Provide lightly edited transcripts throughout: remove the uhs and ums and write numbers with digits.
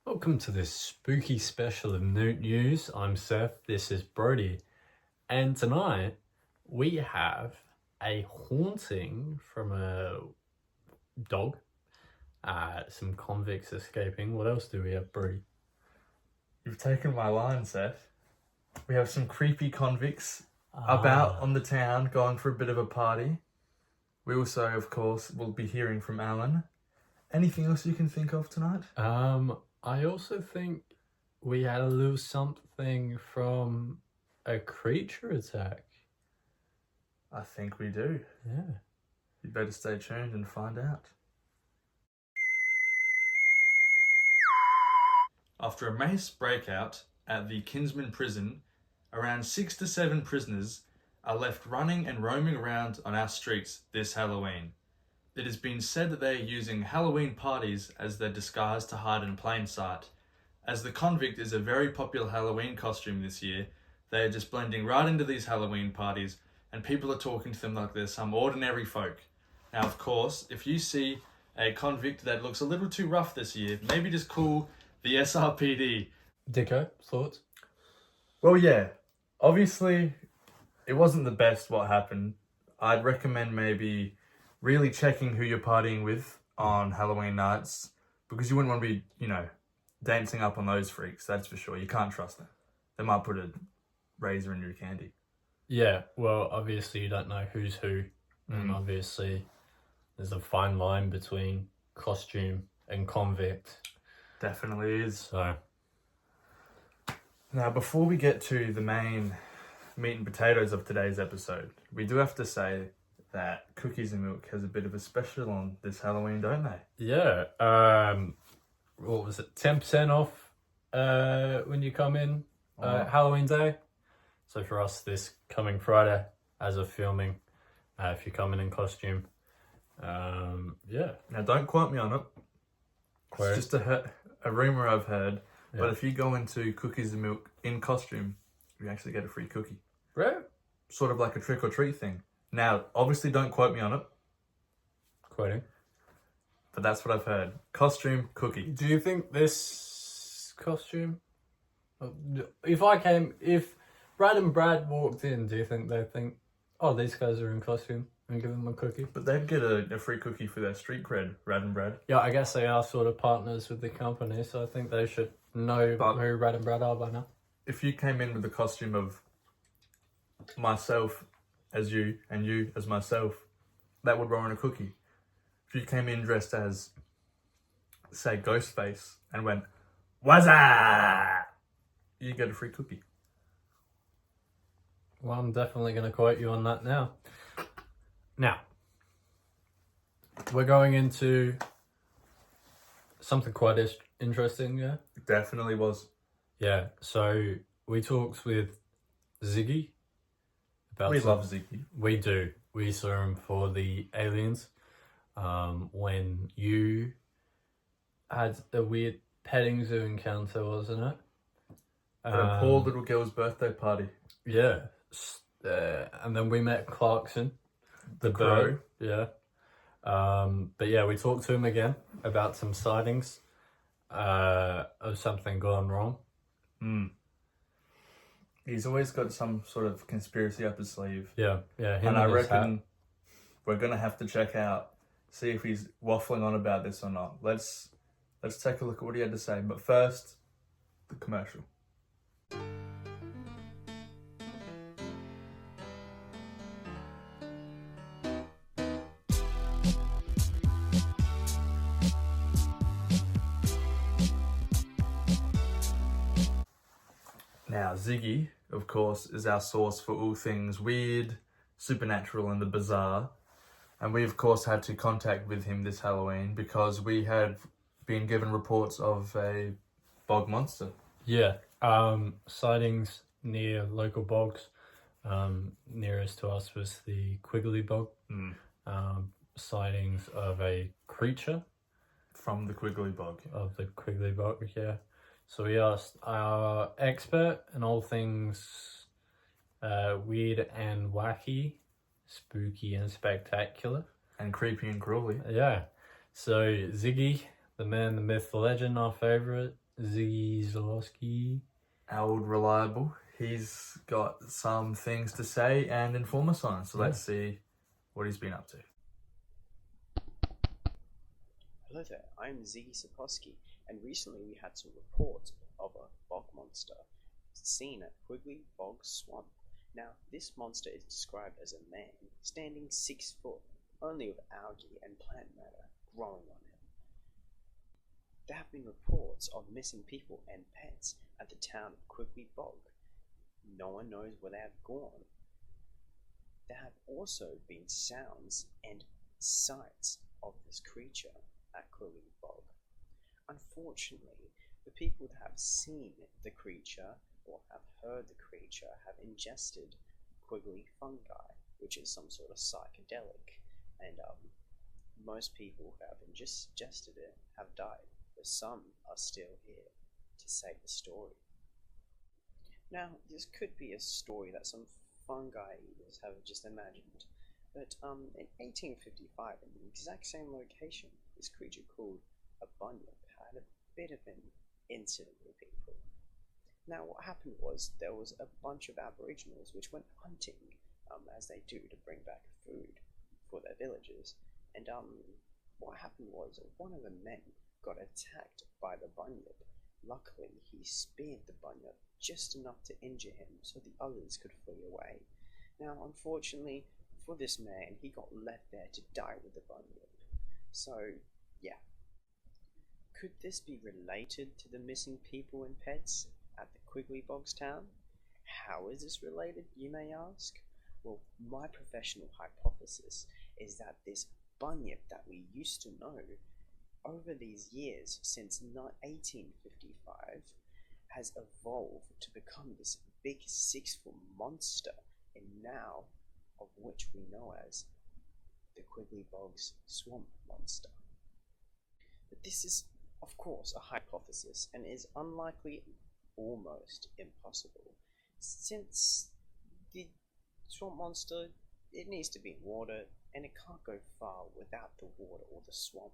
Welcome to this spooky special of Noot News. I'm Seth, this is Brody, and tonight we have a haunting from a dog, some convicts escaping. What else do we have, Brody? You've taken my line, Seth. We have some creepy convicts about on the town going for a bit of a party. We also, of course, will be hearing from Alan. Anything else you can think of tonight? I also think we had a little something from a creature attack. I think we do. Yeah. You better stay tuned and find out. After a mass breakout at the Kinsman prison, around 6 to 7 prisoners are left running and roaming around on our streets this Halloween. It has been said that they are using Halloween parties as their disguise to hide in plain sight. As the convict is a very popular Halloween costume this year, they are just blending right into these Halloween parties, and people are talking to them like they're some ordinary folk. Now, of course, if you see a convict that looks a little too rough this year, maybe just call the SRPD. Dicko, thoughts? Well, yeah. Obviously, it wasn't the best what happened. I'd recommend maybe really checking who you're partying with on Halloween nights, because you wouldn't want to be, dancing up on those freaks, that's for sure. You can't trust them. They might put a razor in your candy. Yeah, well, obviously you don't know who's who, and obviously there's a fine line between costume and convict. Definitely is. So, now, before we get to the main meat and potatoes of today's episode, we do have to say that Cookies and Milk has a bit of a special on this Halloween, don't they? yeah, what was it, 10% off when you come in Halloween day. So for us, this coming Friday, as of filming, if you're coming in costume, yeah. Now, don't quote me on it. Quote. It's just a rumor I've heard. Yeah. But if you go into Cookies and Milk in costume, you actually get a free cookie. Right? Sort of like a trick or treat thing. Now, obviously, don't quote me on it. Quoting. But that's what I've heard. Costume, cookie. Do you think this costume, if Brad and Brad walked in, do you think they'd think, oh, these guys are in costume, and give them a cookie? But they'd get a free cookie for their street cred, Brad and Brad. Yeah, I guess they are sort of partners with the company, so I think they should know who Brad and Brad are by now. If you came in with the costume of myself as you and you as myself, that would warrant a cookie. If you came in dressed as, say, Ghostface and went, "Wazza!" you get a free cookie. Well, I'm definitely going to quote you on that now. Now, we're going into something quite interesting, yeah? It definitely was. Yeah, so we talked with Ziggy. We love Ziggy. We do. We saw him for the aliens. When you had a weird petting zoo encounter, wasn't it? At a poor little girl's birthday party. Yeah. And then we met Clarkson, the crow. Yeah. But yeah, we talked to him again about some sightings of something gone wrong. He's always got some sort of conspiracy up his sleeve. Yeah. And I reckon we're going to have to check out, see if he's waffling on about this or not. Let's take a look at what he had to say. But first, the commercial. Now, Ziggy, of course, is our source for all things weird, supernatural, and the bizarre. And we, of course, had to contact with him this Halloween because we had been given reports of a bog monster. Yeah, sightings near local bogs. Nearest to us was the Quigley Bog. Sightings of a creature. From the Quigley Bog. Of the Quigley Bog, yeah. So we asked our expert in all things weird and wacky, spooky and spectacular. And creepy and crawly. Yeah. So Ziggy, the man, the myth, the legend, our favorite, Ziggy Zalowski. Our old reliable. He's got some things to say and inform us on. So let's see what he's been up to. Hello there, I'm Ziggy Sapowski, and recently we had some reports of a bog monster seen at Quigley Bog Swamp. Now, this monster is described as a man standing 6 foot, only with algae and plant matter growing on him. There have been reports of missing people and pets at the town of Quigley Bog. No one knows where they have gone. There have also been sounds and sights of this creature at Quigley Bog. Unfortunately, the people that have seen the creature or have heard the creature have ingested quiggly fungi, which is some sort of psychedelic, and most people who have ingested it have died, but some are still here to say the story. Now, this could be a story that some fungi eaters have just imagined, but in 1855, in the exact same location, this creature called a bunyip had a bit of an incident with people. Now, what happened was there was a bunch of Aboriginals which went hunting, as they do, to bring back food for their villages, and what happened was one of the men got attacked by the bunyip. Luckily, he speared the bunyip just enough to injure him so the others could flee away. Now, unfortunately for this man, he got left there to die with the bunyip. So, yeah. Could this be related to the missing people and pets at the Quigley Bogs town? How is this related, you may ask? Well, my professional hypothesis is that this bunyip that we used to know over these years since 1855 has evolved to become this big 6-foot monster, and now of which we know as the Quigley Bogs Swamp Monster. But this is, of course, a hypothesis and is unlikely, almost impossible, since the swamp monster, it needs to be in water and it can't go far without the water or the swamp.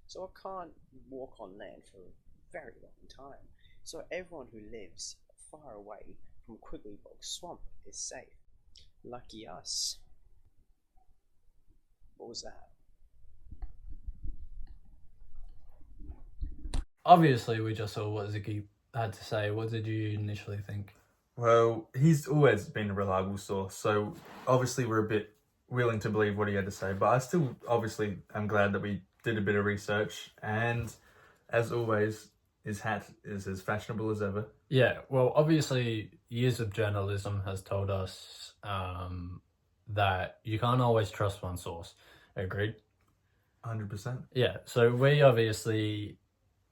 So it can't walk on land for a very long time. So everyone who lives far away from Quigley Bog Swamp is safe. Lucky us. What was that? Obviously, we just saw what Ziggy had to say. What did you initially think? Well, he's always been a reliable source, so obviously we're a bit willing to believe what he had to say, but I still obviously am glad that we did a bit of research, and as always, his hat is as fashionable as ever. Yeah, well, obviously, years of journalism has told us that you can't always trust one source. Agreed? 100%. Yeah, so we obviously,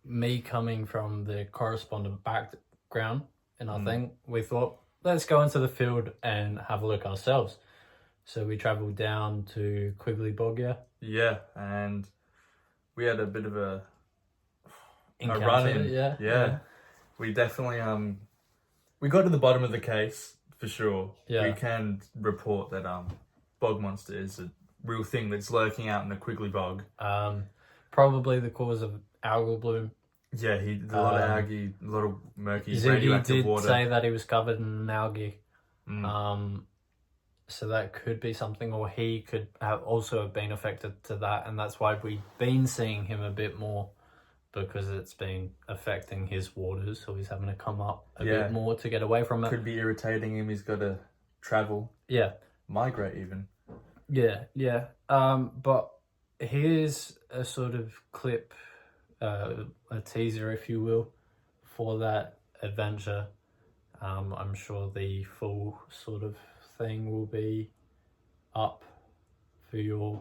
me coming from the correspondent background in our thing, we thought, let's go into the field and have a look ourselves. So we travelled down to Quigley Bog, yeah? Yeah, and we had a bit of a Encounter, run-in. Yeah. We definitely, we got to the bottom of the case, for sure. Yeah. We can report that bog monster is a real thing that's lurking out in the Quigley Bog. Probably the cause of algal bloom. Yeah, a lot of algae, a lot of murky Ziggy radioactive did water. say that he was covered in algae. So that could be something, or he could have been affected to that, and that's why we've been seeing him a bit more, because it's been affecting his waters, so he's having to come up a bit more to get away from it. Could be irritating him, he's got to travel. Yeah. Migrate even. Yeah. But here's a sort of clip, a teaser, if you will, for that adventure. I'm sure the full sort of thing will be up for your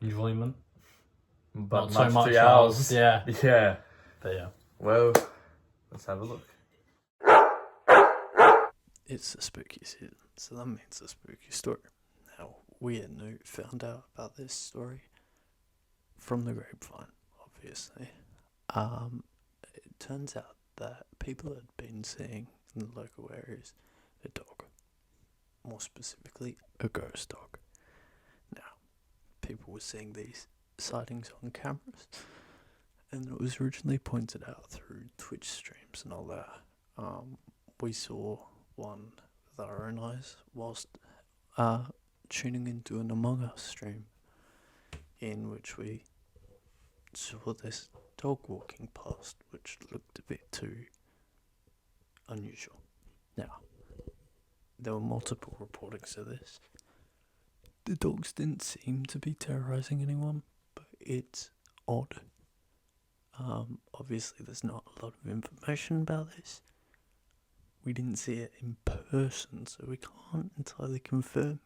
enjoyment. But not so much to ours. Yeah. But yeah. Well, let's have a look. It's a spooky season, so that means a spooky story. Now, we at Noot found out about this story from the grapevine, obviously. It turns out that people had been seeing in the local areas a dog. More specifically, a ghost dog. Now, people were seeing these sightings on cameras, and it was originally pointed out through Twitch streams and all that. We saw one with our own eyes whilst tuning into an Among Us stream, in which we saw this dog walking past, which looked a bit too unusual. Now, there were multiple reportings of this. The dogs didn't seem to be terrorizing anyone, but it's odd. Obviously there's not a lot of information about this. We didn't see it in person, so we can't entirely confirm.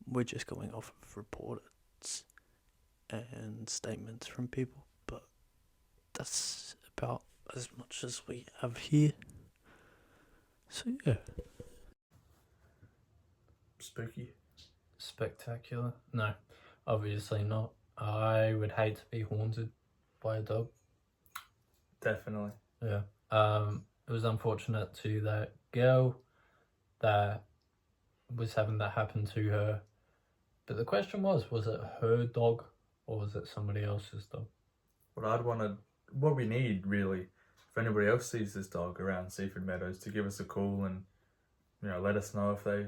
We're just going off of reports and statements from people, but that's about as much as we have here. So yeah. Spooky. Spectacular? No, obviously not. I would hate to be haunted by a dog. Definitely. Yeah. It was unfortunate to that girl that was having that happen to her. But the question was it her dog or was it somebody else's dog? What we need really, if anybody else sees this dog around Seaford Meadows, to give us a call and, let us know if they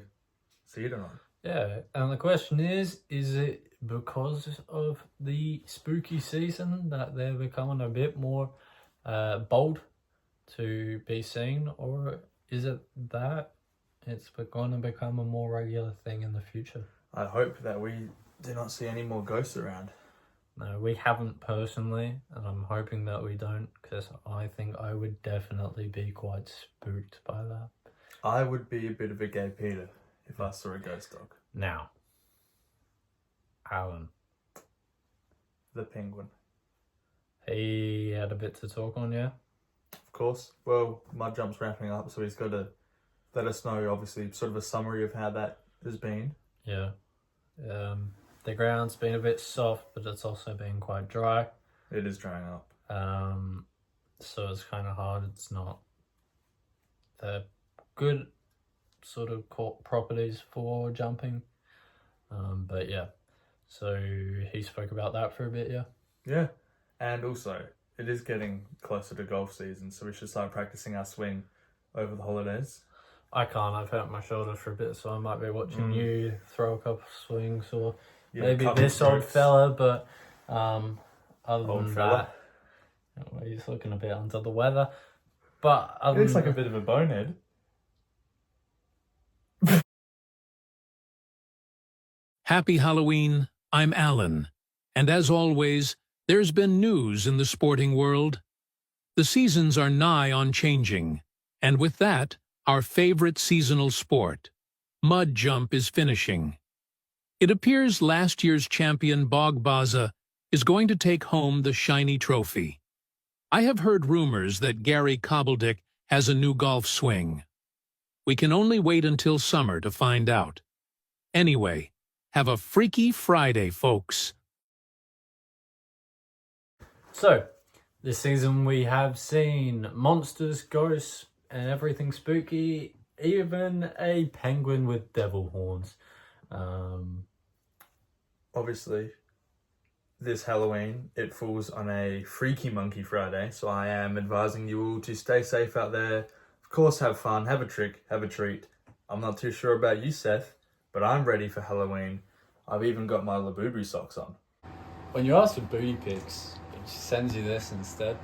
see it or not. Yeah, and the question is it because of the spooky season that they're becoming a bit more bold to be seen, or is it that it's going to become a more regular thing in the future? I hope that we do not see any more ghosts around. No, we haven't personally, and I'm hoping that we don't, because I think I would definitely be quite spooked by that. I would be a bit of a gay Peter if I saw a ghost dog. Now, Alan. The penguin. He had a bit to talk on, yeah? Of course. Well, Mud Jump's wrapping up, so he's got to let us know, obviously, sort of a summary of how that has been. Yeah. The ground's been a bit soft, but it's also been quite dry. It is drying up. So it's kind of hard. It's not the good sort of properties for jumping. But yeah, so he spoke about that for a bit, yeah? Yeah, and also, it is getting closer to golf season, so we should start practicing our swing over the holidays. I can't. I've hurt my shoulder for a bit, so I might be watching you throw a couple of swings, or maybe this old fella, but other than that, he's looking a bit under the weather. But he looks like a bit of a bonehead. Happy Halloween, I'm Alan, and as always, there's been news in the sporting world. The seasons are nigh on changing, and with that, our favorite seasonal sport, mud jump, is finishing. It appears last year's champion Bogbaza is going to take home the shiny trophy. I have heard rumors that Gary Cobbledick has a new golf swing. We can only wait until summer to find out. Anyway, have a Freaky Friday, folks. So, this season we have seen monsters, ghosts, and everything spooky, even a penguin with devil horns. Obviously, this Halloween, it falls on a Freaky Monkey Friday, so I am advising you all to stay safe out there. Of course, have fun, have a trick, have a treat. I'm not too sure about you, Seth, but I'm ready for Halloween. I've even got my Labubu socks on. When you ask for booty pics, it sends you this instead.